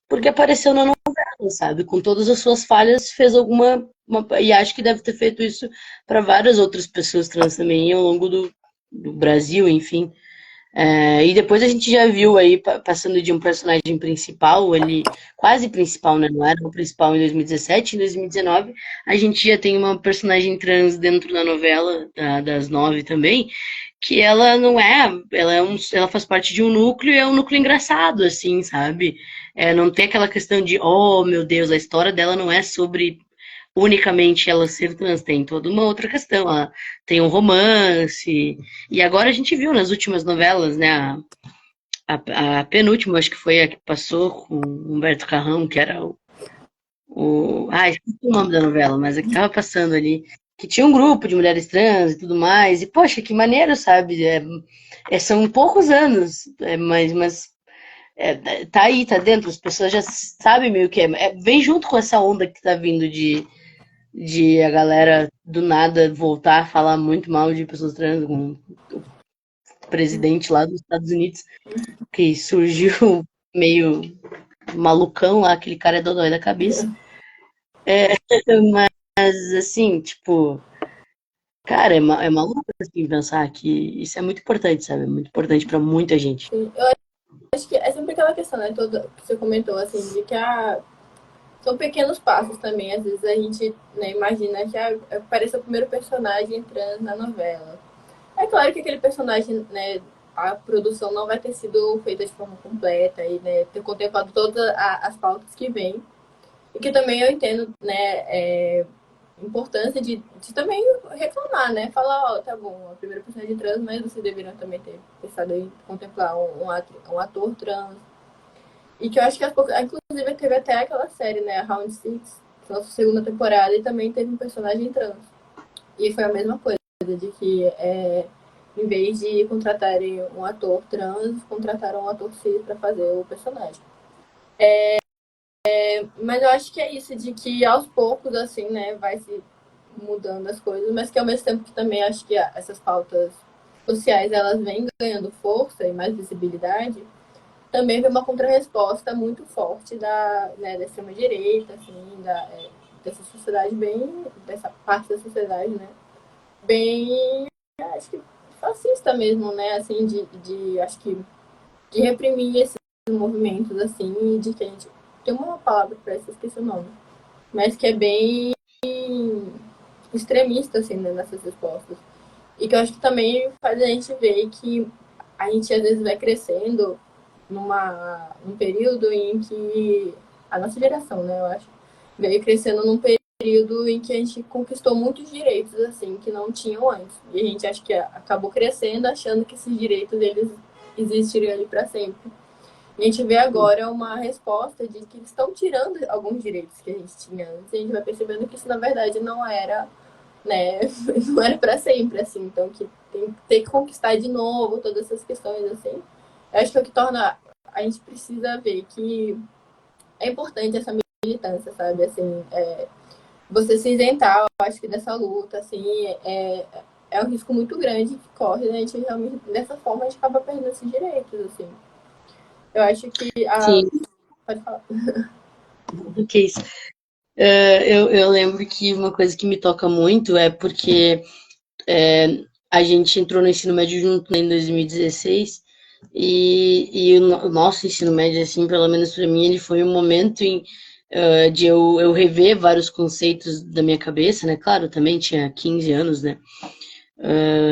porque apareceu na novela, sabe? Com todas as suas falhas, fez e acho que deve ter feito isso para várias outras pessoas trans também ao longo do Brasil, enfim. E depois a gente já viu aí, passando de um personagem principal, ele quase principal, né? Não era o principal em 2017, em 2019 a gente já tem uma personagem trans dentro da novela, das 9 também, que ela não é, ela faz parte de um núcleo e é um núcleo engraçado, assim, sabe? Não tem aquela questão de, oh, meu Deus, a história dela não é sobre unicamente ela ser trans, tem toda uma outra questão, ela tem um romance, e agora a gente viu nas últimas novelas, né, a penúltima, acho que foi a que passou com o Humberto Carrão, que era esqueci o nome da novela, mas a que tava passando ali, que tinha um grupo de mulheres trans e tudo mais, e poxa, que maneiro, sabe? São poucos anos, mas tá aí, tá dentro, as pessoas já sabem meio que vem junto com essa onda que tá vindo de a galera do nada voltar a falar muito mal de pessoas trans, com o presidente lá dos Estados Unidos, que surgiu meio malucão lá, aquele cara é dodói da cabeça. Mas assim, tipo, cara, é maluco assim, pensar que isso é muito importante, sabe? É muito importante pra muita gente. Sim. Eu acho que é sempre aquela questão, né? Toda, que você comentou, assim, de que são pequenos passos também. Às vezes a gente, né, imagina que aparece o primeiro personagem trans na novela. É claro que aquele personagem, né, a produção não vai ter sido feita de forma completa e, né, ter contemplado todas as pautas que vêm. E que também eu entendo, né, importância de também reclamar, né? Falar, ó, tá bom, a primeira personagem trans, mas vocês deveriam também ter pensado em contemplar um ator trans. E que eu acho que, inclusive, teve até aquela série, né, Round Six, nossa segunda temporada, e também teve um personagem trans. E foi a mesma coisa, de que em vez de contratarem um ator trans, contrataram um ator cis para fazer o personagem. Mas eu acho que é isso, de que aos poucos, assim, né, vai se mudando as coisas, mas que ao mesmo tempo que também acho que essas pautas sociais, elas vêm ganhando força e mais visibilidade, também vem uma contrarresposta muito forte da extrema-direita, assim, dessa sociedade bem, dessa parte da sociedade, né, bem, acho que fascista mesmo, né, assim, acho que, de reprimir esses movimentos, assim, e de que a gente, tem uma palavra para isso, esqueci o nome, mas que é bem extremista, assim, né, nessas respostas. E que eu acho que também faz a gente ver que a gente às vezes vai crescendo num período em que a nossa geração, né, eu acho, veio crescendo num período em que a gente conquistou muitos direitos, assim, que não tinham antes. E a gente acha que acabou crescendo, achando que esses direitos, eles existiriam ali para sempre. E a gente vê agora uma resposta de que eles estão tirando alguns direitos que a gente tinha antes. E a gente vai percebendo que isso, na verdade, não era, né, não era para sempre, assim. Então, que tem que ter que conquistar de novo todas essas questões, assim. Eu acho que é o que torna... A gente precisa ver que é importante essa militância, sabe? Assim, você se isentar, eu acho que dessa luta, assim, é um risco muito grande que corre, né? A gente realmente, dessa forma, a gente acaba perdendo esses direitos, assim. Eu acho que a... Sim, Pode falar. que isso. Eu lembro que uma coisa que me toca muito é porque a gente entrou no ensino médio junto, né, em 2016 e o nosso ensino médio, assim, pelo menos para mim, ele foi um momento de eu rever vários conceitos da minha cabeça, né? Claro, eu também tinha 15 anos, né?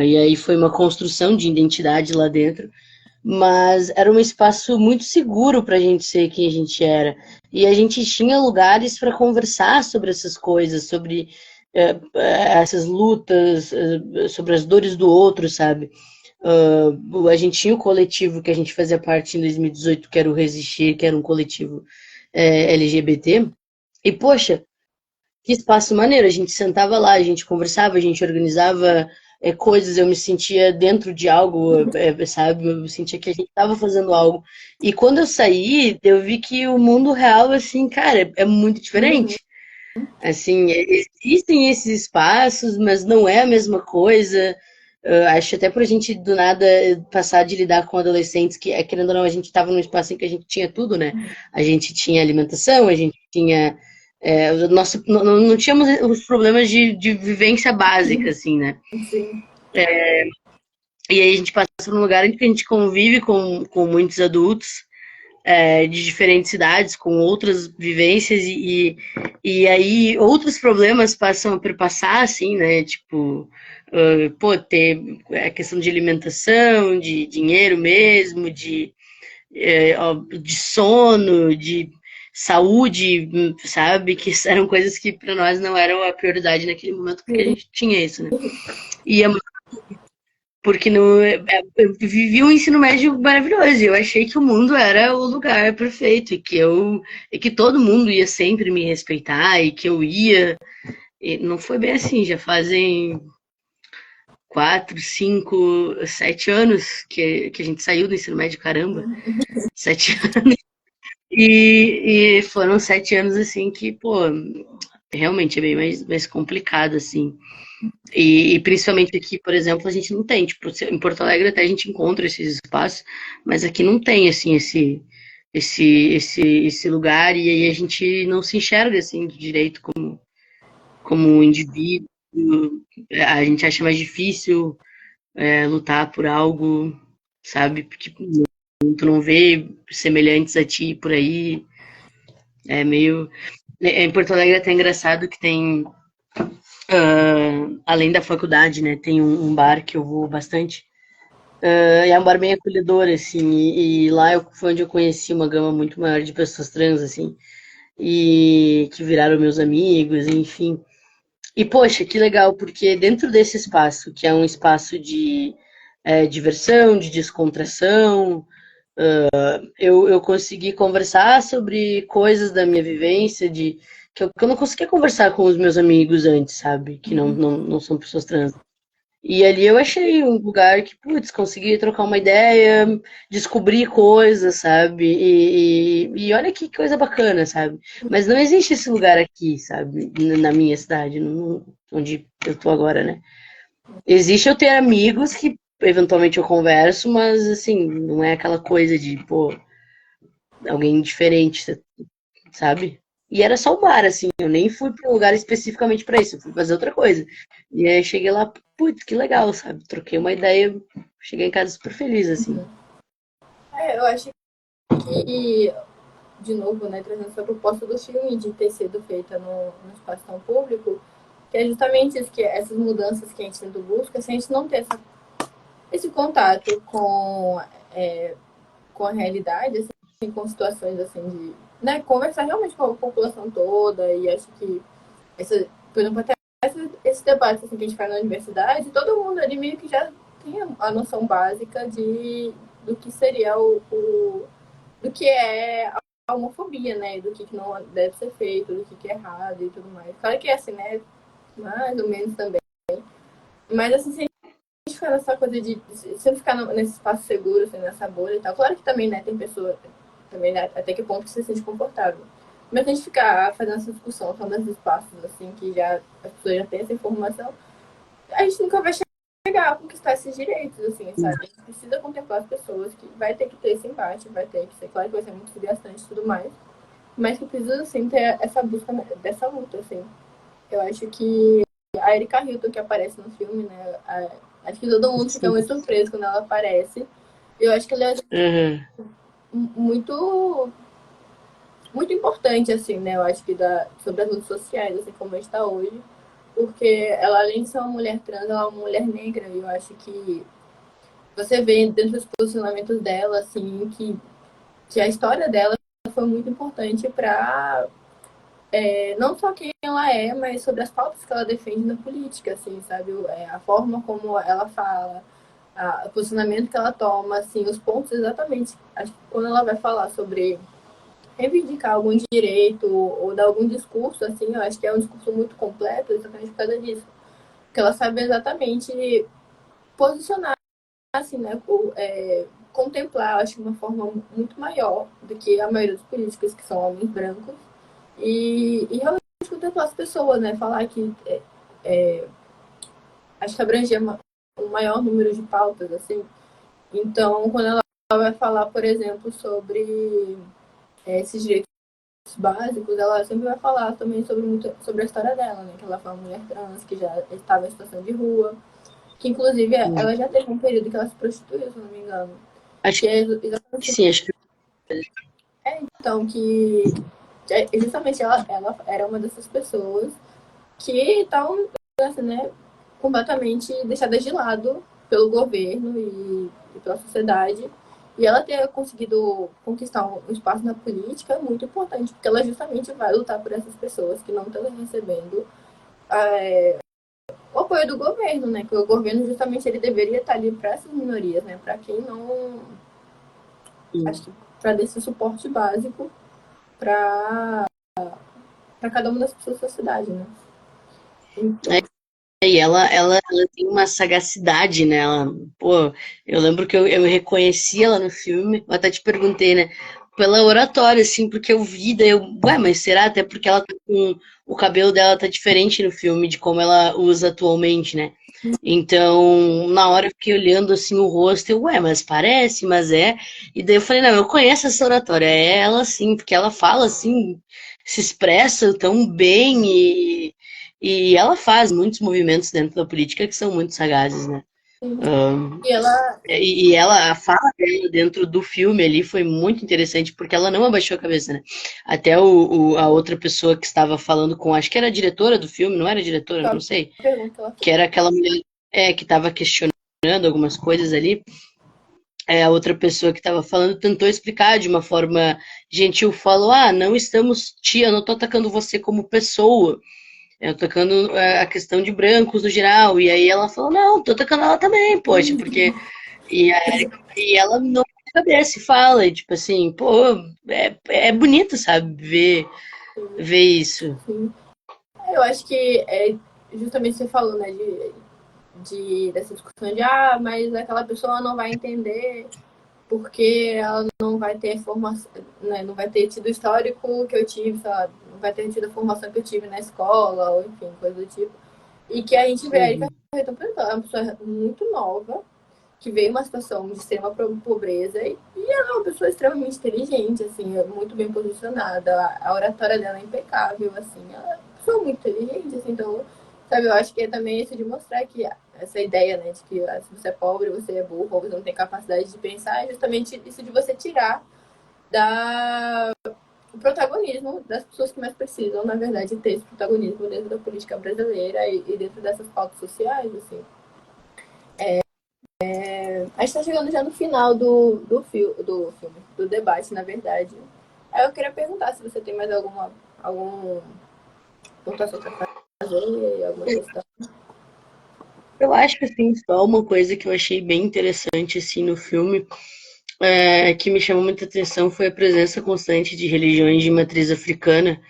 E aí foi uma construção de identidade lá dentro, mas era um espaço muito seguro para a gente ser quem a gente era. E a gente tinha lugares para conversar sobre essas coisas, sobre essas lutas, sobre as dores do outro, sabe? A gente tinha o coletivo que a gente fazia parte em 2018, que era o Resistir, que era um coletivo LGBT. E, poxa, que espaço maneiro, a gente sentava lá, a gente conversava, a gente organizava coisas, eu me sentia dentro de algo, sabe? Eu sentia que a gente estava fazendo algo. E quando eu saí, eu vi que o mundo real, assim, cara, é muito Uhum. diferente. Assim, existem esses espaços, mas não é a mesma coisa. Acho até pra gente do nada passar de lidar com adolescentes que, querendo ou não, a gente estava num espaço em que a gente tinha tudo, né? A gente tinha alimentação, a gente tinha. Não tínhamos os problemas de vivência básica, assim, né? Sim. E aí a gente passa por um lugar em que a gente convive com muitos adultos de diferentes cidades, com outras vivências, e aí outros problemas passam a perpassar, assim, né? Tipo, ter a questão de alimentação, de dinheiro mesmo, de sono, de saúde, sabe? Que eram coisas que para nós não eram a prioridade naquele momento, porque a gente tinha isso, né? E é porque no, eu vivi um ensino médio maravilhoso. Eu achei que o mundo era o lugar perfeito e que todo mundo ia sempre me respeitar e que eu ia. E não foi bem assim. Já fazem 4, 5, 7 anos que a gente saiu do ensino médio, caramba, 7 anos. E foram 7 anos assim que, pô, realmente é bem mais complicado assim. E principalmente aqui, por exemplo, a gente não tem, tipo, em Porto Alegre até a gente encontra esses espaços, mas aqui não tem, assim, esse lugar, e aí a gente não se enxerga, assim, de direito como um indivíduo, a gente acha mais difícil lutar por algo, sabe, porque tu não vê semelhantes a ti por aí, é meio... Em Porto Alegre é até engraçado que tem além da faculdade, né, tem um bar que eu vou bastante. É um bar bem acolhedor, assim, e lá foi onde eu conheci uma gama muito maior de pessoas trans, assim, e que viraram meus amigos, enfim. E, poxa, que legal, porque dentro desse espaço, que é um espaço de diversão, de descontração, eu consegui conversar sobre coisas da minha vivência, que eu não conseguia conversar com os meus amigos antes, sabe? Que não são pessoas trans. E ali eu achei um lugar que, putz, consegui trocar uma ideia, descobrir coisas, sabe? E olha que coisa bacana, sabe? Mas não existe esse lugar aqui, sabe? Na minha cidade, onde eu tô agora, né? Existe eu ter amigos que eventualmente eu converso, mas assim, não é aquela coisa de, pô, alguém diferente, sabe? E era só o bar, assim, eu nem fui para um lugar especificamente para isso, eu fui fazer outra coisa. E aí cheguei lá, putz, que legal, sabe? Troquei uma ideia, cheguei em casa super feliz, assim. Eu acho que, de novo, né, trazendo essa proposta do filme de ter sido feita no espaço tão público, que é justamente isso, que essas mudanças que a gente tanto busca, se a gente não ter esse contato com a realidade, assim, com situações assim de, né, conversar realmente com a população toda, e acho que Por exemplo, até esse debate assim, que a gente faz na universidade, todo mundo ali meio que já tem a noção básica do que seria do que é a homofobia, né? Do que não deve ser feito, do que é errado e tudo mais. Claro que é assim, né? Mais ou menos também. Mas assim, se a gente ficar nessa coisa se não ficar nesse espaço seguro, assim, nessa bolha e tal, claro que também, né, tem pessoa também, né, até que ponto você se sente confortável. Mas se a gente ficar fazendo essa discussão só nesses espaços, assim, que já as pessoas já têm essa informação, a gente nunca vai chegar a conquistar esses direitos, assim, sabe? A gente precisa contemplar as pessoas, que vai ter que ter esse embate, vai ter que ser, claro que vai ser muito desgastante e tudo mais, mas que precisa, assim, ter essa busca dessa luta, assim. Eu acho que a Erika Hilton, que aparece no filme, né, acho que todo mundo fica Sim. muito surpreso quando ela aparece. Eu acho que ela é Uhum. muito muito importante, assim, né? Eu acho que sobre as lutas sociais, assim como a gente está hoje. Porque ela, além de ser uma mulher trans, ela é uma mulher negra. E eu acho que você vê dentro dos posicionamentos dela, assim, que a história dela foi muito importante para não só quem ela é, mas sobre as pautas que ela defende na política, assim, sabe? A forma como ela fala, o posicionamento que ela toma, assim, os pontos exatamente. Acho que quando ela vai falar sobre reivindicar algum direito ou dar algum discurso, assim, eu acho que é um discurso muito completo exatamente por causa disso. Porque ela sabe exatamente posicionar, assim, né, contemplar, acho que de uma forma muito maior do que a maioria dos políticos, que são homens brancos, e realmente contemplar as pessoas, né, falar que acho que abrangia um maior número de pautas, assim. Então, quando ela vai falar, por exemplo, sobre esses direitos básicos, ela sempre vai falar também sobre a história dela, né? Que ela foi uma mulher trans, que já estava em situação de rua, que inclusive ela já teve um período que ela se prostituiu, se não me engano. Acho Que é que exatamente sim, acho que então que justamente ela era uma dessas pessoas que estavam assim, né, completamente deixadas de lado pelo governo e pela sociedade. E ela ter conseguido conquistar um espaço na política é muito importante, porque ela justamente vai lutar por essas pessoas que não estão recebendo o apoio do governo, né? Que o governo justamente ele deveria estar ali para essas minorias, né? Para quem não, acho que para dar esse suporte básico para cada uma das pessoas da cidade, né? Então, e ela tem uma sagacidade, né? Pô, eu lembro que eu reconheci ela no filme, eu até te perguntei, né? Pela oratória, assim, porque eu vi, daí eu, ué, mas será? Até porque ela tá com, o cabelo dela tá diferente no filme de como ela usa atualmente, né? Então, na hora eu fiquei olhando assim o rosto, eu, ué, mas parece, mas é. E daí eu falei, não, eu conheço essa oratória, é ela sim, porque ela fala assim, se expressa tão bem e ela faz muitos movimentos dentro da política que são muito sagazes, né? e ela E ela, a fala dela dentro do filme ali foi muito interessante, porque ela não abaixou a cabeça, né? Até a outra pessoa que estava falando com, acho que era a diretora do filme, não era a diretora, não sei, pergunta que ela que fez. era aquela mulher que estava questionando algumas coisas ali. A outra pessoa que estava falando tentou explicar de uma forma gentil, falou: Ah, não estamos, tia, não estou atacando você como pessoa. Eu tocando a questão de brancos no geral. E aí ela falou, não, tô tocando ela também, poxa, porque. E ela não cabeça e fala, e tipo assim, pô, é bonito, sabe, ver isso. Sim. Eu acho que justamente você falou, né, dessa discussão mas aquela pessoa não vai entender porque ela não vai ter formação, né, não vai ter tido o histórico que eu tive, sabe? Não vai ter tido a formação que eu tive na escola, ou enfim, coisa do tipo. E que a gente vê a Erika Uhum. Ferreira, por exemplo, ela é uma pessoa muito nova, que veio uma situação de extrema pobreza, e ela é uma pessoa extremamente inteligente, assim, muito bem posicionada, a oratória dela é impecável, assim, ela é uma pessoa muito inteligente, assim, então, sabe, eu acho que é também isso de mostrar que essa ideia, né, de que se você é pobre, você é burro, ou você não tem capacidade de pensar, é justamente isso de você tirar da o protagonismo das pessoas que mais precisam, na verdade, ter esse protagonismo dentro da política brasileira e dentro dessas pautas sociais, assim. A gente está chegando já no final do filme, do debate, na verdade. Aí eu queria perguntar se você tem mais alguma pontuação para fazer, alguma questão? Eu acho que assim, só uma coisa que eu achei bem interessante assim no filme, que me chamou muita atenção foi a presença constante de religiões de matriz africana.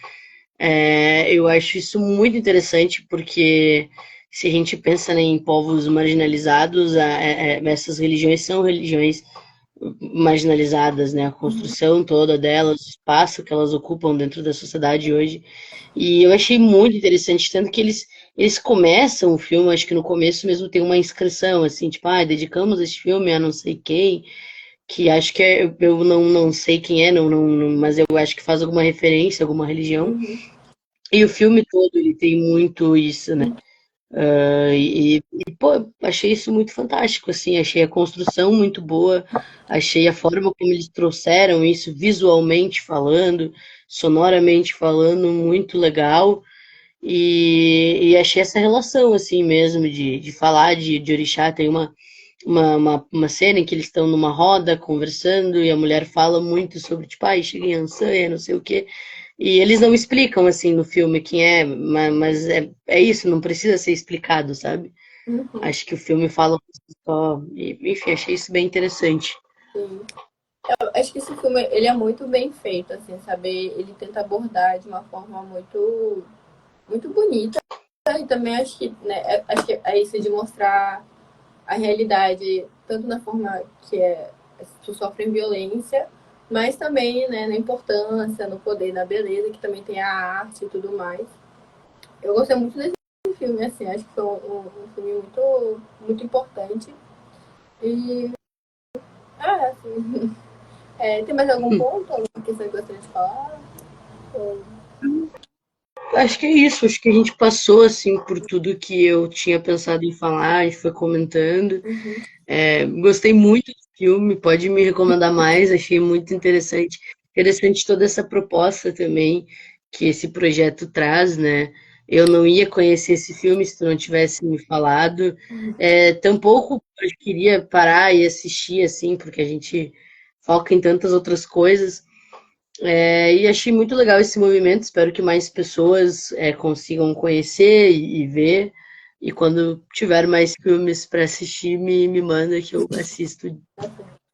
Eu acho isso muito interessante porque se a gente pensa, né, em povos marginalizados, essas religiões são religiões marginalizadas, né? A construção toda delas, o espaço que elas ocupam dentro da sociedade hoje. E eu achei muito interessante, tanto que eles começam o filme, acho que no começo mesmo tem uma inscrição, assim, tipo, dedicamos este filme a não sei quem, que acho que eu não sei quem é, mas eu acho que faz alguma referência, alguma religião. Uhum. E o filme todo, ele tem muito isso, né? Pô, achei isso muito fantástico, assim, achei a construção muito boa, achei a forma como eles trouxeram isso visualmente falando, sonoramente falando, muito legal, e achei essa relação, assim mesmo, de falar de orixá, tem uma cena em que eles estão numa roda conversando e a mulher fala muito sobre, tipo, cheguei em Ansanha, não sei o quê. E eles não explicam, assim, no filme quem é, mas é isso, não precisa ser explicado, sabe? Uhum. Acho que o filme fala por si só. Enfim, achei isso bem interessante. Sim. Eu acho que esse filme, ele é muito bem feito, assim, sabe? Ele tenta abordar de uma forma muito, muito bonita. E também acho que, né, acho que é isso de mostrar a realidade, tanto na forma que as pessoas sofrem violência, mas também, né, na importância, no poder, na beleza, que também tem a arte e tudo mais. Eu gostei muito desse filme, assim, acho que foi um filme muito, muito importante. E, assim, tem mais algum ponto, alguma questão que eu gostaria de falar? Ou... Acho que é isso, acho que a gente passou, assim, por tudo que eu tinha pensado em falar e foi comentando. Uhum. Gostei muito do filme, pode me recomendar mais, achei muito interessante. Interessante toda essa proposta também que esse projeto traz, né? Eu não ia conhecer esse filme se tu não tivesse me falado. Tampouco eu queria parar e assistir, assim, porque a gente foca em tantas outras coisas. E achei muito legal esse movimento, espero que mais pessoas consigam conhecer e ver. E quando tiver mais filmes para assistir, me manda que eu assisto,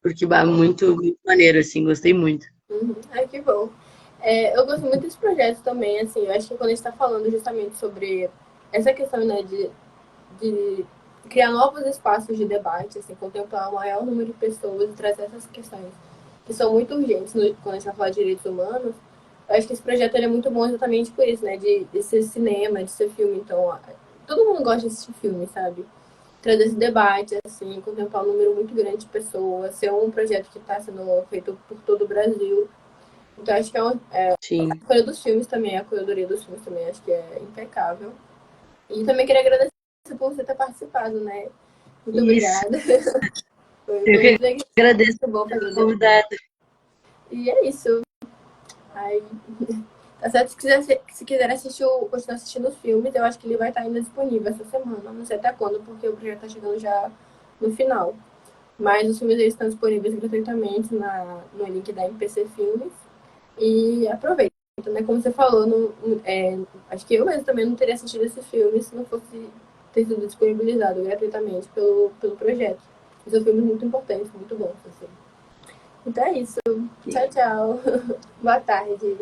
porque muito, muito maneiro, assim, gostei muito. Uhum. Ai, que bom. Eu gosto muito desse projeto também, assim, eu acho que quando a gente está falando justamente sobre essa questão, né, de criar novos espaços de debate, assim, contemplar o maior número de pessoas e trazer essas questões que são muito urgentes quando a gente vai falar de direitos humanos, eu acho que esse projeto ele é muito bom exatamente por isso, né, de ser cinema, de ser filme, então todo mundo gosta de assistir filme, sabe? Trazer esse debate, assim, contemplar um número muito grande de pessoas, ser um projeto que está sendo feito por todo o Brasil. Então, acho que a Sim. escolha dos filmes também, a curadoria dos filmes também, acho que é impecável. E também queria agradecer por você ter participado, né? Muito Isso. obrigada. Eu Foi que muito legal, agradeço muito bom por fazer ter o debate. convidado. E é isso. Aí, tá certo? Se quiser assistir continuar assistindo os filmes, eu acho que ele vai estar ainda disponível essa semana. Não sei até quando, porque o projeto tá chegando já no final. Mas os filmes eles estão disponíveis gratuitamente no link da MPC Filmes. E aproveita, né? Como você falou, acho que eu mesmo também não teria assistido esse filme se não fosse ter sido disponibilizado gratuitamente pelo projeto. São filmes muito importantes, muito bons. Assim. Então é isso. Tchau, tchau. Boa tarde.